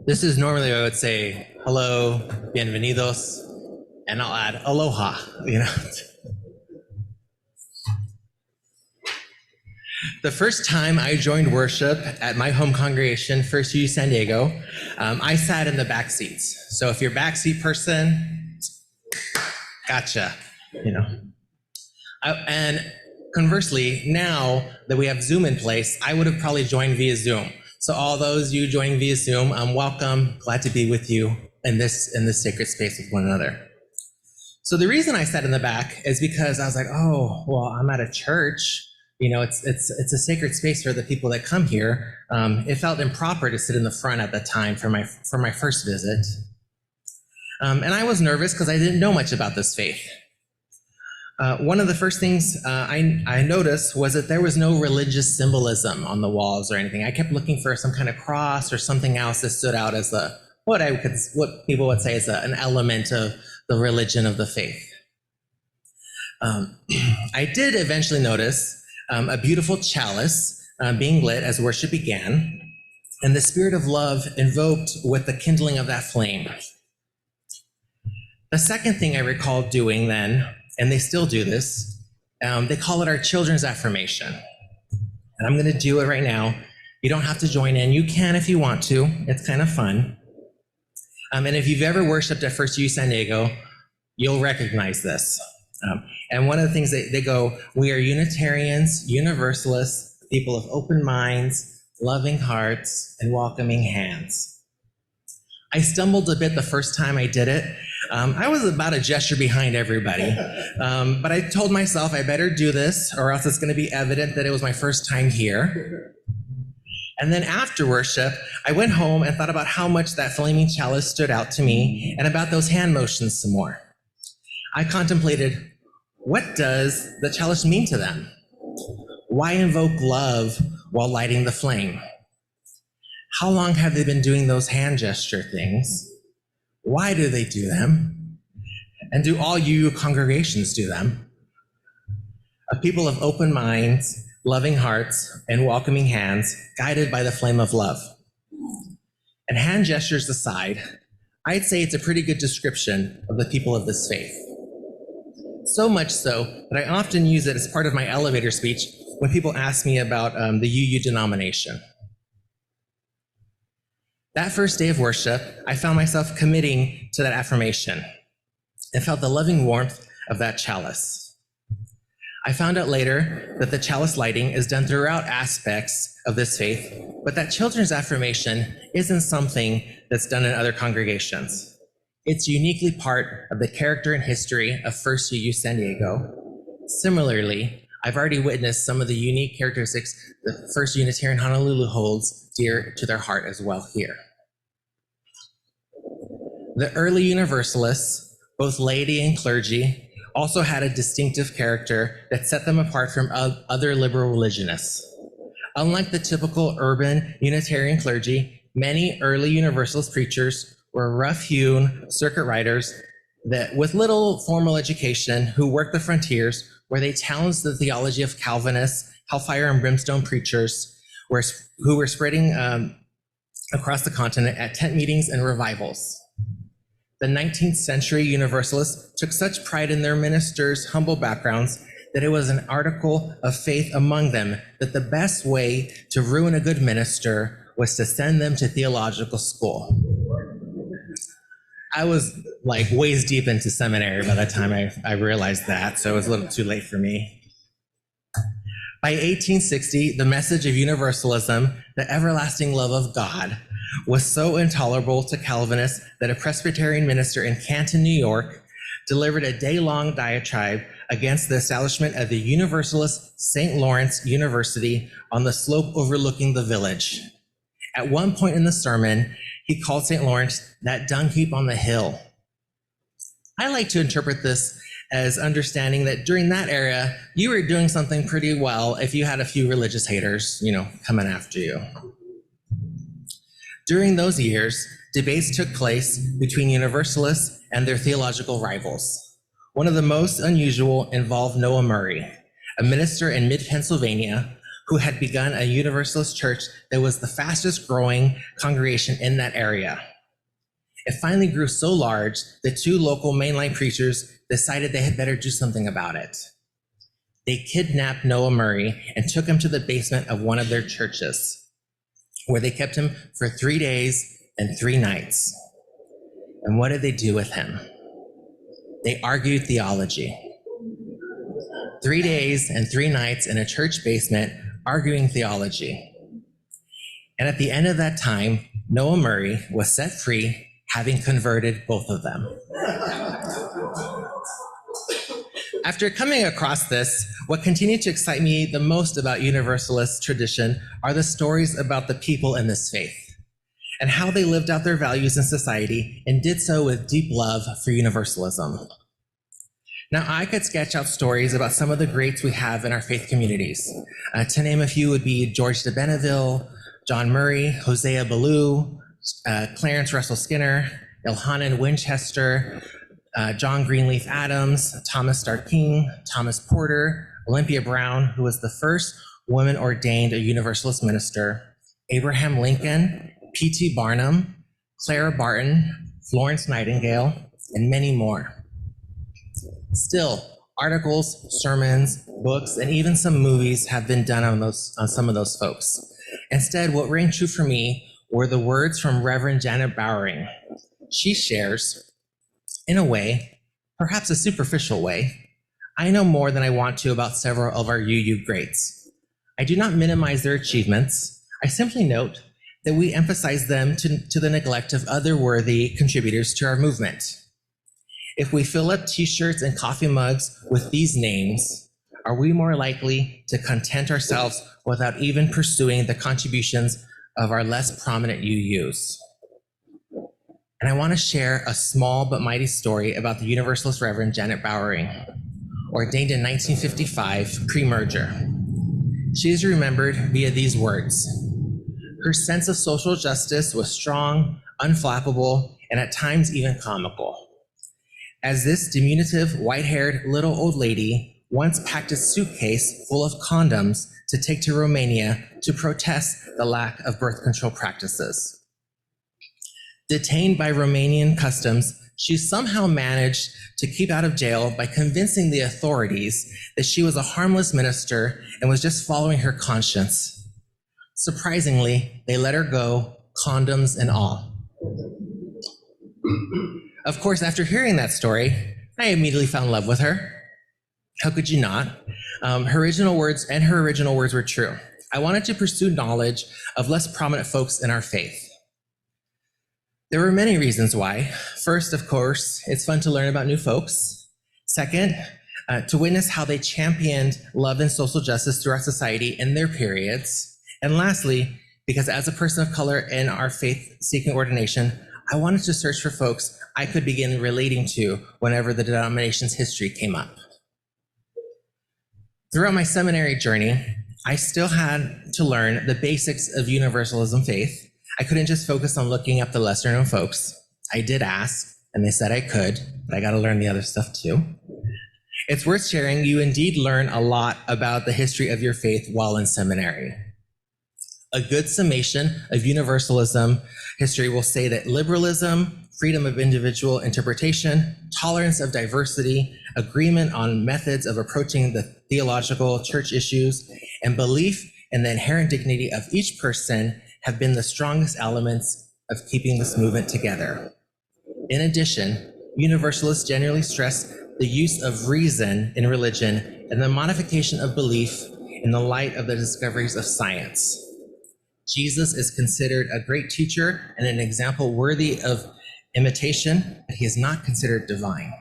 This is normally I would say hello, bienvenidos, and I'll add aloha, The first time I joined worship at my home congregation, First U San Diego, I sat in the back seats. So if you're a backseat person, gotcha, And conversely, now that we have Zoom in place, I would have probably joined via Zoom. So all those you joining via Zoom, welcome, glad to be with you in this sacred space with one another. So the reason I sat in the back is because I was like, oh, well, I'm at a church. It's a sacred space for the people that come here. It felt improper to sit in the front at the time for my first visit. And I was nervous because I didn't know much about this faith. One of the first things I noticed was that there was no religious symbolism on the walls or anything. I kept looking for some kind of cross or something else that stood out as what people would say is an element of the religion of the faith. I did eventually notice a beautiful chalice being lit as worship began, and the spirit of love invoked with the kindling of that flame. The second thing I recall doing then, and they still do this, they call it our children's affirmation. And I'm going to do it right now. You don't have to join in. You can if you want to. It's kind of fun. And if you've ever worshiped at First U San Diego, you'll recognize this. And one of the things they go, we are Unitarians, Universalists, people of open minds, loving hearts, and welcoming hands. I stumbled a bit the first time I did it. I was about a gesture behind everybody, but I told myself I better do this or else it's going to be evident that it was my first time here. And then after worship, I went home and thought about how much that flaming chalice stood out to me and about those hand motions some more. I contemplated, what does the chalice mean to them? Why invoke love while lighting the flame? How long have they been doing those hand gesture things? Why do they do them? And do all you congregations do them? A people of open minds, loving hearts, and welcoming hands, guided by the flame of love. And hand gestures aside, I'd say it's a pretty good description of the people of this faith. So much so that I often use it as part of my elevator speech when people ask me about the UU denomination. That first day of worship, I found myself committing to that affirmation and felt the loving warmth of that chalice. I found out later that the chalice lighting is done throughout aspects of this faith, but that children's affirmation isn't something that's done in other congregations. It's uniquely part of the character and history of First UU San Diego. Similarly, I've already witnessed some of the unique characteristics that First Unitarian Honolulu holds dear to their heart as well here. The early Universalists, both laity and clergy, also had a distinctive character that set them apart from other liberal religionists. Unlike the typical urban Unitarian clergy, many early Universalist preachers were rough-hewn circuit riders that, with little formal education, who worked the frontiers, where they challenged the theology of Calvinists, hellfire and brimstone preachers, who were spreading across the continent at tent meetings and revivals. The 19th century Universalists took such pride in their ministers' humble backgrounds that it was an article of faith among them that the best way to ruin a good minister was to send them to theological school. I was like waist deep into seminary by the time I realized that, so it was a little too late for me. By 1860, the message of universalism, the everlasting love of God, was so intolerable to Calvinists that a Presbyterian minister in Canton, New York, delivered a day-long diatribe against the establishment of the Universalist St. Lawrence University on the slope overlooking the village. At one point in the sermon, he called St. Lawrence that dung heap on the hill. I like to interpret this as understanding that during that era, you were doing something pretty well if you had a few religious haters, coming after you. During those years, debates took place between Universalists and their theological rivals. One of the most unusual involved Noah Murray, a minister in mid-Pennsylvania who had begun a Universalist church that was the fastest growing congregation in that area. It finally grew so large that two local mainline preachers decided they had better do something about it. They kidnapped Noah Murray and took him to the basement of one of their churches, where they kept him for 3 days and 3 nights. And what did they do with him? They argued theology. 3 days and 3 nights in a church basement arguing theology. And at the end of that time, Noah Murray was set free, having converted both of them. After coming across this, what continued to excite me the most about Universalist tradition are the stories about the people in this faith and how they lived out their values in society and did so with deep love for Universalism. Now, I could sketch out stories about some of the greats we have in our faith communities. To name a few would be George de Benneville, John Murray, Hosea Ballou, Clarence Russell Skinner, Elhanan Winchester, John Greenleaf Adams, Thomas Starr King, Thomas Porter, Olympia Brown, who was the first woman ordained a Universalist minister, Abraham Lincoln, P.T. Barnum, Clara Barton, Florence Nightingale, and many more. Still, articles, sermons, books, and even some movies have been done on some of those folks. Instead, what rang true for me were the words from Reverend Janet Bowering. She shares, in a way, perhaps a superficial way, I know more than I want to about several of our UU greats. I do not minimize their achievements. I simply note that we emphasize them to the neglect of other worthy contributors to our movement. If we fill up t-shirts and coffee mugs with these names, are we more likely to content ourselves without even pursuing the contributions of our less prominent UUs? And I want to share a small but mighty story about the Universalist Reverend Janet Bowering, ordained in 1955, pre-merger. She is remembered via these words. Her sense of social justice was strong, unflappable, and at times even comical. As this diminutive, white-haired little old lady once packed a suitcase full of condoms to take to Romania to protest the lack of birth control practices. Detained by Romanian customs, she somehow managed to keep out of jail by convincing the authorities that she was a harmless minister and was just following her conscience. Surprisingly, they let her go, condoms and all. Of course, after hearing that story, I immediately fell in love with her. How could you not? Her original words were true. I wanted to pursue knowledge of less prominent folks in our faith. There were many reasons why. First, of course, it's fun to learn about new folks. Second, to witness how they championed love and social justice throughout society in their periods. And lastly, because as a person of color in our faith-seeking ordination, I wanted to search for folks I could begin relating to whenever the denomination's history came up. Throughout my seminary journey, I still had to learn the basics of Universalism faith. I couldn't just focus on looking up the lesser known folks. I did ask, and they said I could, but I got to learn the other stuff too. It's worth sharing, you indeed learn a lot about the history of your faith while in seminary. A good summation of Universalism history will say that liberalism, freedom of individual interpretation, tolerance of diversity, agreement on methods of approaching the theological church issues, and belief in the inherent dignity of each person have been the strongest elements of keeping this movement together. In addition, Universalists generally stress the use of reason in religion and the modification of belief in the light of the discoveries of science. Jesus is considered a great teacher and an example worthy of imitation, but he is not considered divine.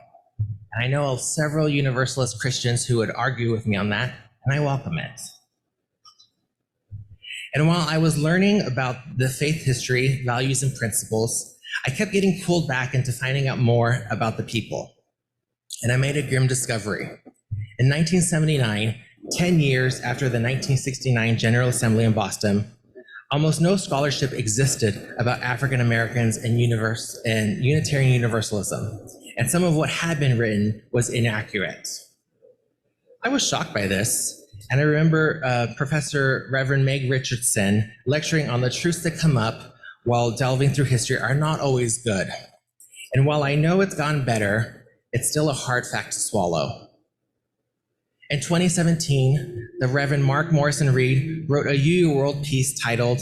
And I know of several Universalist Christians who would argue with me on that, and I welcome it. And while I was learning about the faith history, values, and principles, I kept getting pulled back into finding out more about the people. And I made a grim discovery. In 1979, 10 years after the 1969 General Assembly in Boston, almost no scholarship existed about African Americans and Unitarian Universalism, and some of what had been written was inaccurate. I was shocked by this, And I remember Professor Reverend Meg Richardson lecturing on the truths that come up while delving through history are not always good. And while I know it's gone better, it's still a hard fact to swallow. In 2017, the Reverend Mark Morrison Reed wrote a UU World piece titled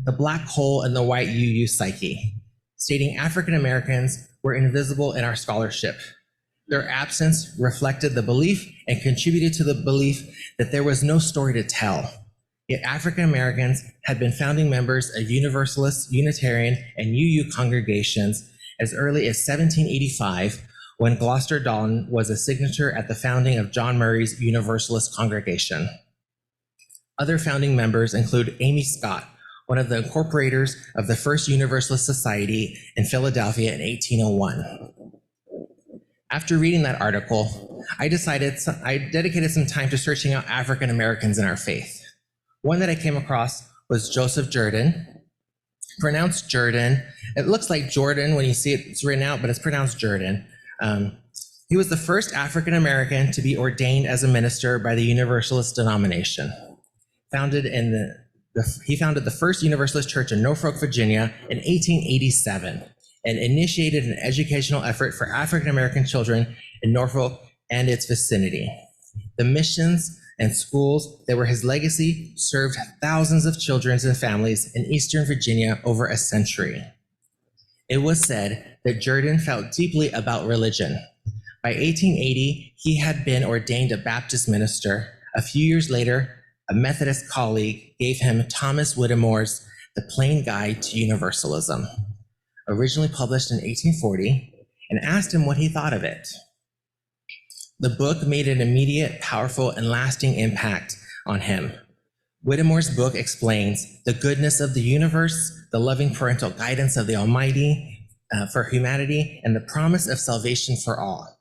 "The Black Hole and the White UU Psyche," stating African Americans were invisible in our scholarship. Their absence reflected the belief and contributed to the belief that there was no story to tell. Yet African Americans had been founding members of Universalist, Unitarian, and UU congregations as early as 1785, when Gloucester Dalton was a signature at the founding of John Murray's Universalist congregation. Other founding members include Amy Scott, one of the incorporators of the first Universalist Society in Philadelphia in 1801. After reading that article, I dedicated some time to searching out African Americans in our faith. One that I came across was Joseph Jordan, pronounced Jordan. It looks like Jordan when you see it, it's written out, but it's pronounced Jordan. He was the first African American to be ordained as a minister by the Universalist denomination. He founded the first Universalist church in Norfolk, Virginia in 1887 and initiated an educational effort for African American children in Norfolk and its vicinity. The missions and schools that were his legacy served thousands of children and families in Eastern Virginia over a century. It was said that Jordan felt deeply about religion. By 1880, he had been ordained a Baptist minister. A few years later, a Methodist colleague gave him Thomas Whittemore's The Plain Guide to Universalism, originally published in 1840, and asked him what he thought of it. The book made an immediate, powerful, and lasting impact on him. Whittemore's book explains the goodness of the universe, the loving parental guidance of the Almighty for humanity, and the promise of salvation for all.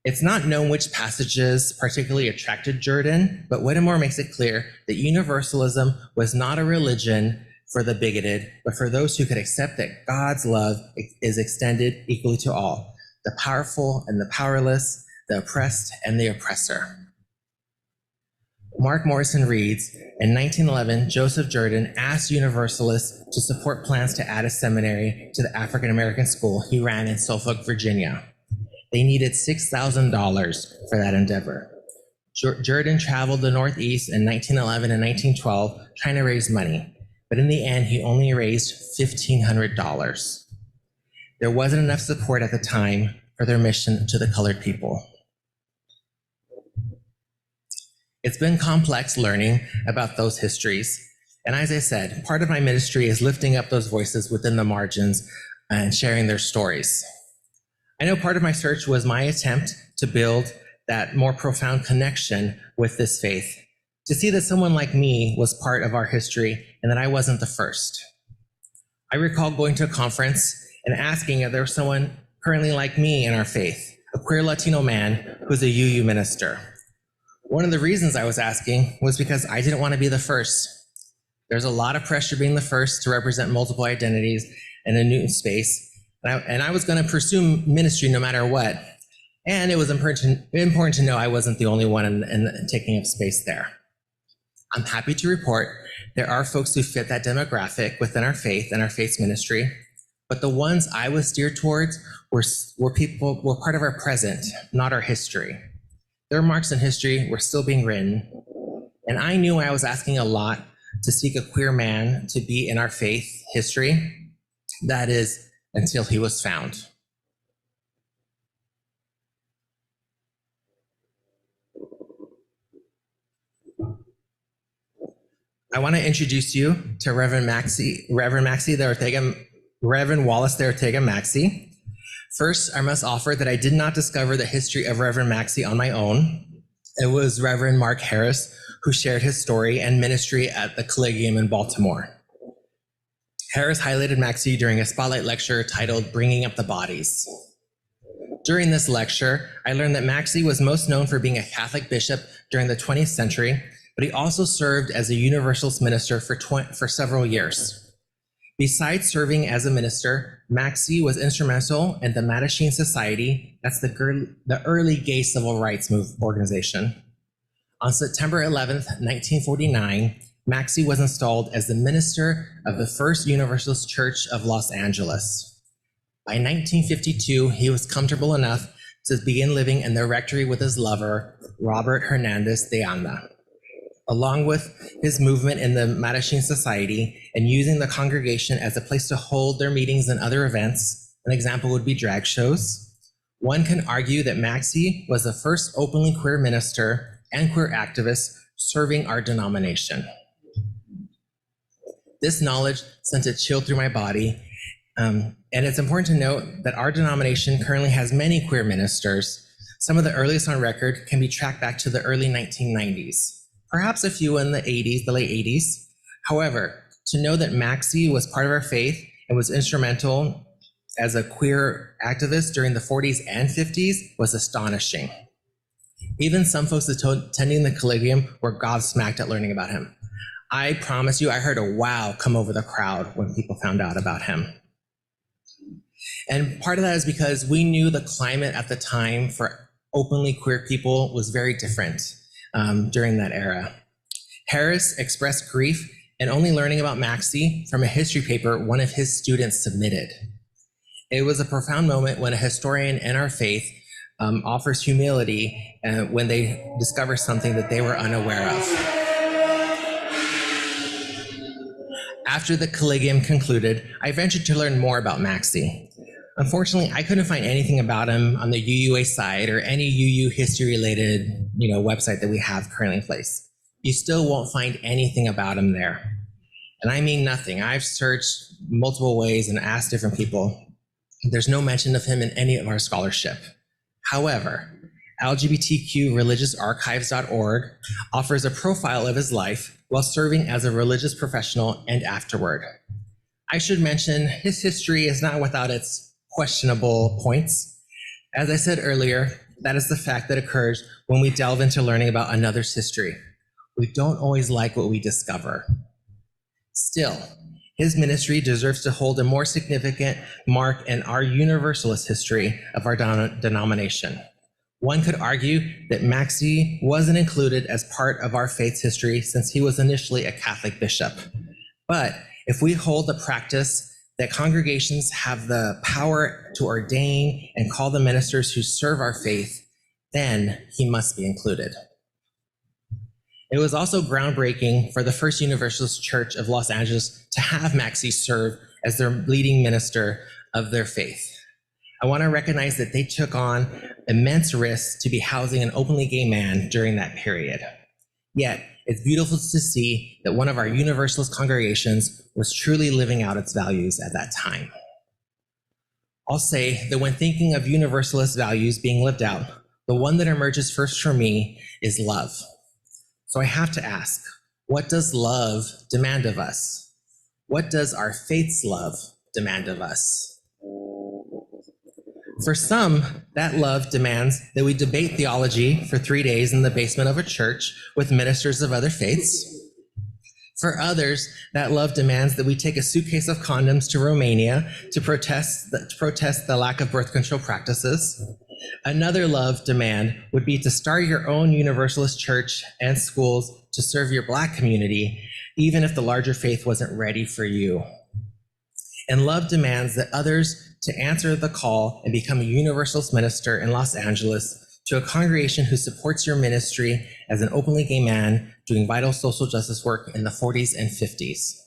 It's not known which passages particularly attracted Jordan, but Whittemore makes it clear that Universalism was not a religion for the bigoted, but for those who could accept that God's love is extended equally to all, the powerful and the powerless, the oppressed and the oppressor. Mark Morrison reads, in 1911, Joseph Jordan asked Universalists to support plans to add a seminary to the African American school he ran in Suffolk, Virginia. They needed $6,000 for that endeavor. Jordan traveled the Northeast in 1911 and 1912 trying to raise money, but in the end, he only raised $1,500. There wasn't enough support at the time for their mission to the colored people. It's been complex learning about those histories. And as I said, part of my ministry is lifting up those voices within the margins and sharing their stories. I know part of my search was my attempt to build that more profound connection with this faith, to see that someone like me was part of our history and that I wasn't the first. I recall going to a conference and asking if there was someone currently like me in our faith, a queer Latino man who's a UU minister. One of the reasons I was asking was because I didn't want to be the first. There's a lot of pressure being the first to represent multiple identities in a new space, and I was going to pursue ministry no matter what. And it was important to know I wasn't the only one in taking up space there. I'm happy to report there are folks who fit that demographic within our faith and our faith ministry, but the ones I was steered towards were part of our present, not our history. Their marks in history were still being written, and I knew I was asking a lot to seek a queer man to be in our faith history, that is, until he was found. I want to introduce you to Reverend Wallace de Ortega Maxey. First, I must offer that I did not discover the history of Reverend Maxey on my own. It was Reverend Mark Harris who shared his story and ministry at the Collegium in Baltimore. Harris highlighted Maxey during a spotlight lecture titled Bringing Up the Bodies. During this lecture, I learned that Maxey was most known for being a Catholic bishop during the 20th century, but he also served as a Universalist minister for several years. Besides serving as a minister, Maxey was instrumental in the Mattachine Society, that's the early gay civil rights organization. On September 11th, 1949, Maxey was installed as the minister of the First Universalist Church of Los Angeles. By 1952, he was comfortable enough to begin living in the rectory with his lover, Robert Hernandez de Anda. Along with his movement in the Mattachine Society and using the congregation as a place to hold their meetings and other events, an example would be drag shows. One can argue that Maxey was the first openly queer minister and queer activist serving our denomination. This knowledge sent a chill through my body, and it's important to note that our denomination currently has many queer ministers. Some of the earliest on record can be tracked back to the early 1990s, perhaps a few in the 80s, the late 80s. However, to know that Maxey was part of our faith and was instrumental as a queer activist during the 40s and 50s was astonishing. Even some folks attending the Collegium were gobsmacked at learning about him. I promise you, I heard a wow come over the crowd when people found out about him. And part of that is because we knew the climate at the time for openly queer people was very different during that era. Harris expressed grief in only learning about Maxey from a history paper one of his students submitted. It was a profound moment when a historian in our faith offers humility when they discover something that they were unaware of. After the Collegium concluded, I ventured to learn more about Maxey. Unfortunately, I couldn't find anything about him on the UUA site or any UU history-related, website that we have currently in place. You still won't find anything about him there. And I mean nothing. I've searched multiple ways and asked different people. There's no mention of him in any of our scholarship. However, LGBTQreligiousarchives.org offers a profile of his life while serving as a religious professional and afterward. I should mention his history is not without its questionable points. As I said earlier, that is the fact that occurs when we delve into learning about another's history. We don't always like what we discover. Still, his ministry deserves to hold a more significant mark in our universalist history of our denomination. One could argue that Maxey wasn't included as part of our faith's history since he was initially a Catholic bishop. But if we hold the practice that congregations have the power to ordain and call the ministers who serve our faith, then he must be included. It was also groundbreaking for the First Universalist Church of Los Angeles to have Maxey serve as their leading minister of their faith. I want to recognize that they took on immense risks to be housing an openly gay man during that period. Yet, it's beautiful to see that one of our Universalist congregations was truly living out its values at that time. I'll say that when thinking of Universalist values being lived out, the one that emerges first for me is love. So I have to ask, what does love demand of us? What does our faith's love demand of us? For some, that love demands that we debate theology for 3 days in the basement of a church with ministers of other faiths. For others, that love demands that we take a suitcase of condoms to Romania to protest the lack of birth control practices. Another love demand would be to start your own Universalist church and schools to serve your Black community, even if the larger faith wasn't ready for you. And love demands that others to answer the call and become a Universalist minister in Los Angeles to a congregation who supports your ministry as an openly gay man doing vital social justice work in the 40s and 50s.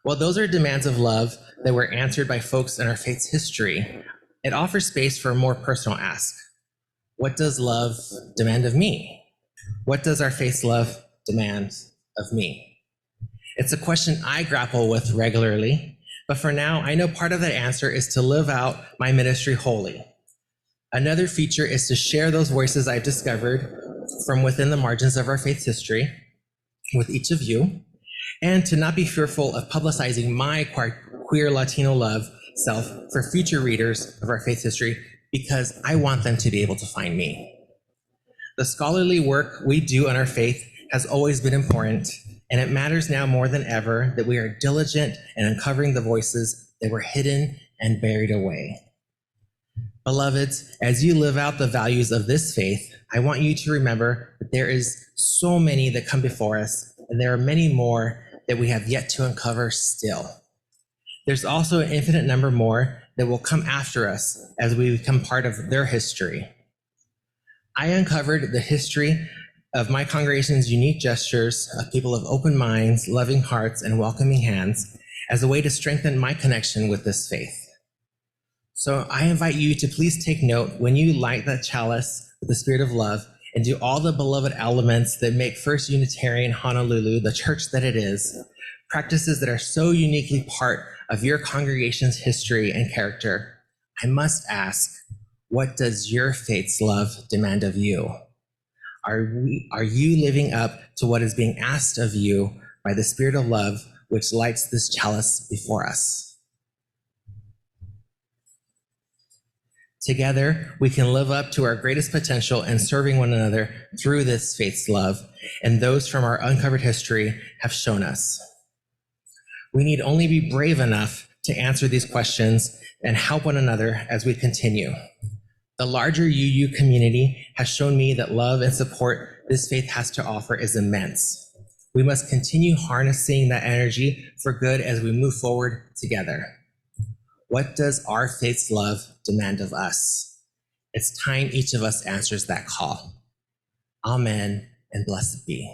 While those are demands of love that were answered by folks in our faith's history, it offers space for a more personal ask. What does love demand of me? What does our faith's love demand of me? It's a question I grapple with regularly. But for now, I know part of that answer is to live out my ministry wholly. Another feature is to share those voices I've discovered from within the margins of our faith's history with each of you, and to not be fearful of publicizing my queer Latino love self for future readers of our faith's history, because I want them to be able to find me. The scholarly work we do on our faith has always been important, and it matters now more than ever that we are diligent in uncovering the voices that were hidden and buried away. Beloveds, as you live out the values of this faith, I want you to remember that there is so many that come before us, and there are many more that we have yet to uncover still. There's also an infinite number more that will come after us as we become part of their history. I uncovered the history of my congregation's unique gestures of people of open minds, loving hearts, and welcoming hands as a way to strengthen my connection with this faith. So I invite you to please take note when you light that chalice with the spirit of love and do all the beloved elements that make First Unitarian Honolulu the church that it is, practices that are so uniquely part of your congregation's history and character. I must ask, what does your faith's love demand of you? Are you living up to what is being asked of you by the spirit of love which lights this chalice before us? Together, we can live up to our greatest potential in serving one another through this faith's love, and those from our uncovered history have shown us. We need only be brave enough to answer these questions and help one another as we continue. The larger UU community has shown me that love and support this faith has to offer is immense. We must continue harnessing that energy for good as we move forward together. What does our faith's love demand of us? It's time each of us answers that call. Amen, and blessed be.